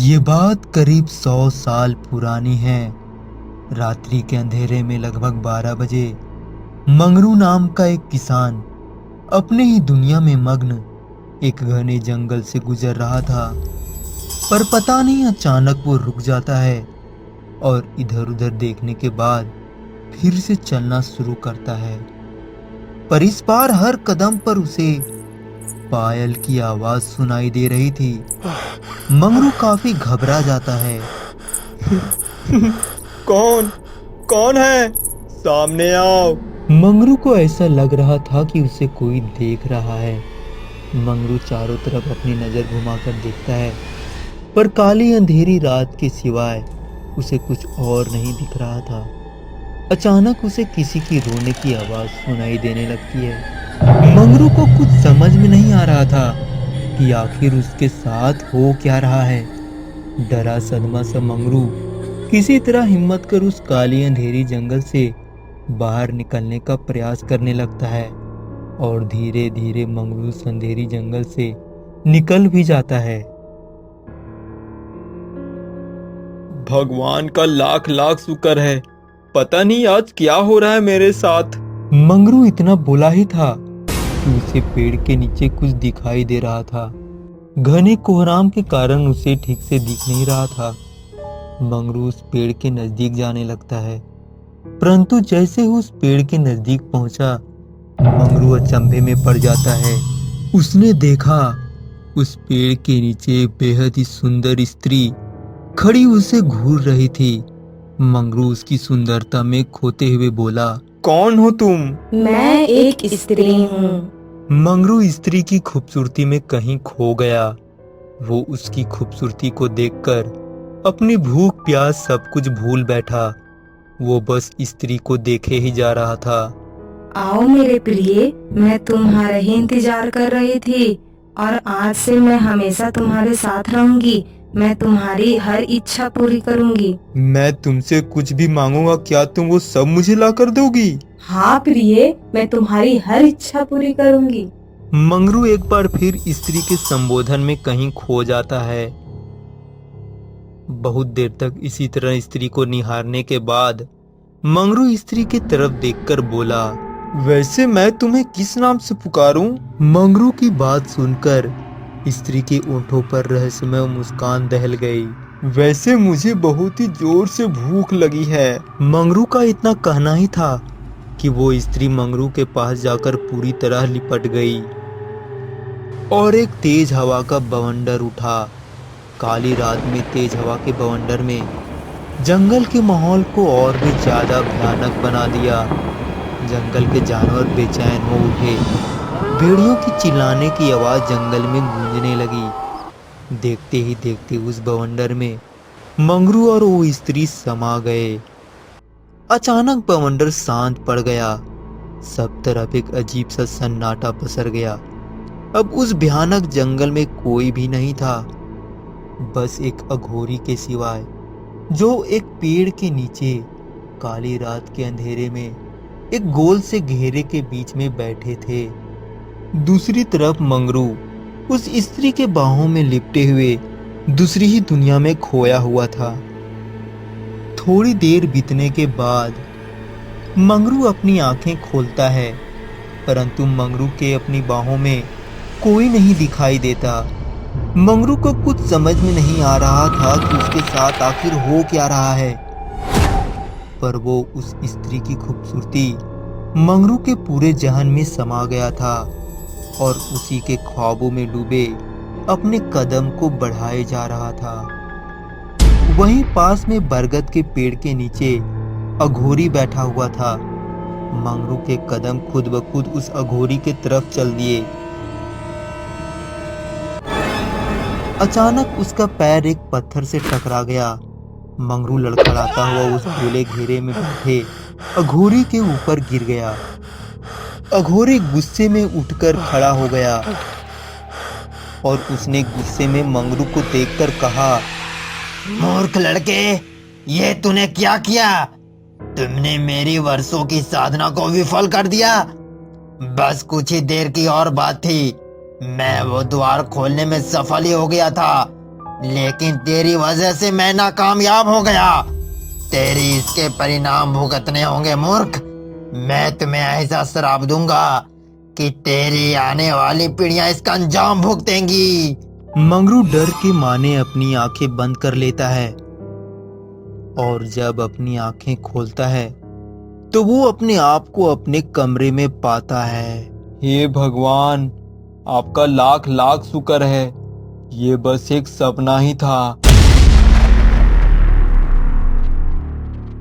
ये बात करीब 100 साल पुरानी है। रात्रि के अंधेरे में लगभग 12 बजे मंगरू नाम का एक किसान अपने ही दुनिया में मग्न एक घने जंगल से गुजर रहा था। पर पता नहीं अचानक वो रुक जाता है और इधर उधर देखने के बाद फिर से चलना शुरू करता है। पर इस बार हर कदम पर उसे पायल की आवाज सुनाई दे रही थी। मंगरू काफी घबरा जाता है। कौन कौन है? सामने आओ। मंगरू को ऐसा लग रहा था कि उसे कोई देख रहा है। मंगरू चारों तरफ अपनी नजर घुमाकर देखता है, पर काली अंधेरी रात के सिवाय उसे कुछ और नहीं दिख रहा था। अचानक उसे किसी की रोने की आवाज सुनाई देने लगती है। मंगरू को कुछ समझ में नहीं आ रहा था कि आखिर उसके साथ हो क्या रहा है। डरा सदमा सा मंगरू किसी तरह हिम्मत कर उस काली अंधेरी जंगल से बाहर निकलने का प्रयास करने लगता है और धीरे धीरे मंगरू उस अंधेरी जंगल से निकल भी जाता है। भगवान का लाख लाख शुक्र है। पता नहीं आज क्या हो रहा है मेरे साथ। मंगरू इतना बोला ही था कि उसे पेड़ के नीचे कुछ दिखाई दे रहा था। घने कोहराम के कारण उसे ठीक से दिख नहीं रहा था। मंगरू उस पेड़ के नजदीक जाने लगता है, परंतु जैसे ही उस पेड़ के नजदीक पहुंचा, मंगरू अचंभे में पड़ जाता है। उसने देखा उस पेड़ के नीचे एक बेहद ही सुंदर स्त्री खड़ी उसे घूर रही थी। मंगरू उसकी सुंदरता में खोते हुए बोला, कौन हो तुम? मैं एक स्त्री हूँ। मंगरू स्त्री की खूबसूरती में कहीं खो गया। वो उसकी खूबसूरती को देखकर अपनी भूख प्यास सब कुछ भूल बैठा। वो बस स्त्री को देखे ही जा रहा था। आओ मेरे प्रिय, मैं तुम्हारा ही इंतजार कर रही थी और आज से मैं हमेशा तुम्हारे साथ रहूंगी। मैं तुम्हारी हर इच्छा पूरी करूंगी। मैं तुमसे कुछ भी मांगूंगा, क्या तुम वो सब मुझे ला कर दोगी? हाँ प्रिय, मैं तुम्हारी हर इच्छा पूरी करूंगी। मंगरू एक बार फिर स्त्री के संबोधन में कहीं खो जाता है। बहुत देर तक इसी तरह स्त्री को निहारने के बाद मंगरू स्त्री की तरफ देखकर बोला, वैसे मैं तुम्हें किस नाम से पुकारूं? मंगरू की बात सुनकर स्त्री के ओठों पर रहस्यमय मुस्कान दहल गई। वैसे मुझे बहुत ही जोर से भूख लगी है। मंगरू का इतना कहना ही था कि वो स्त्री मंगरू के पास जाकर पूरी तरह लिपट गई और एक तेज हवा का बवंडर उठा। काली रात में तेज हवा के बवंडर में जंगल के माहौल को और भी ज्यादा भयानक बना दिया। जंगल के जानवर बेचैन हो उठे। भेड़ियों की चिल्लाने की आवाज जंगल में गूंजने लगी। देखते ही देखते उस बवंडर में मंगरू और वो स्त्री समा गए। अचानक बवंडर शांत पड़ गया। सब तरफ एक अजीब सा सन्नाटा पसर गया। अब उस भयानक जंगल में कोई भी नहीं था, बस एक अघोरी के सिवाय, जो एक पेड़ के नीचे काली रात के अंधेरे में एक गोल से घेरे के बीच में बैठे थे। दूसरी तरफ मंगरू उस स्त्री के बाहों में लिपटे हुए दूसरी ही दुनिया में खोया हुआ था। थोड़ी देर बीतने के बाद मंगरू अपनी आंखें खोलता है, परंतु मंगरू के अपनी बाहों में कोई नहीं दिखाई देता। मंगरू को कुछ समझ में नहीं आ रहा था कि उसके साथ आखिर हो क्या रहा है, पर वो उस स्त्री की खूबसूरती मंगरू के पूरे जहन में समा गया था और उसी के ख्वाबों में डूबे अपने कदम को बढ़ाए जा रहा था। वहीं पास में बरगद के पेड़ के नीचे अघोरी बैठा हुआ था। मंगरू के कदम खुद ब खुद उस अघोरी के तरफ चल दिए। अचानक उसका पैर एक पत्थर से टकरा गया। मंगरू लड़खड़ाता हुआ उस गोले घेरे में बैठे अघोरी के ऊपर गिर गया। अघोरी गुस्से में उठकर खड़ा हो गया और उसने गुस्से में मंगरू को देखकर कहा, मूर्ख लड़के, ये तूने क्या किया? तुमने मेरी वर्षों की साधना को विफल कर दिया। बस कुछ ही देर की और बात थी, मैं वो द्वार खोलने में सफल ही हो गया था। लेकिन तेरी वजह से मैं नाकामयाब हो गया। तेरी इसके परिणाम भुगतने होंगे मूर्ख। मैं तुम्हें ऐसा श्राप दूंगा कि तेरी आने वाली पीढ़ियां इसका अंजाम भुगतेंगी। मंगरू डर के माने अपनी आंखें बंद कर लेता है और जब अपनी आंखें खोलता है तो वो अपने आप को अपने कमरे में पाता है। हे भगवान, आपका लाख लाख शुक्र है, ये बस एक सपना ही था।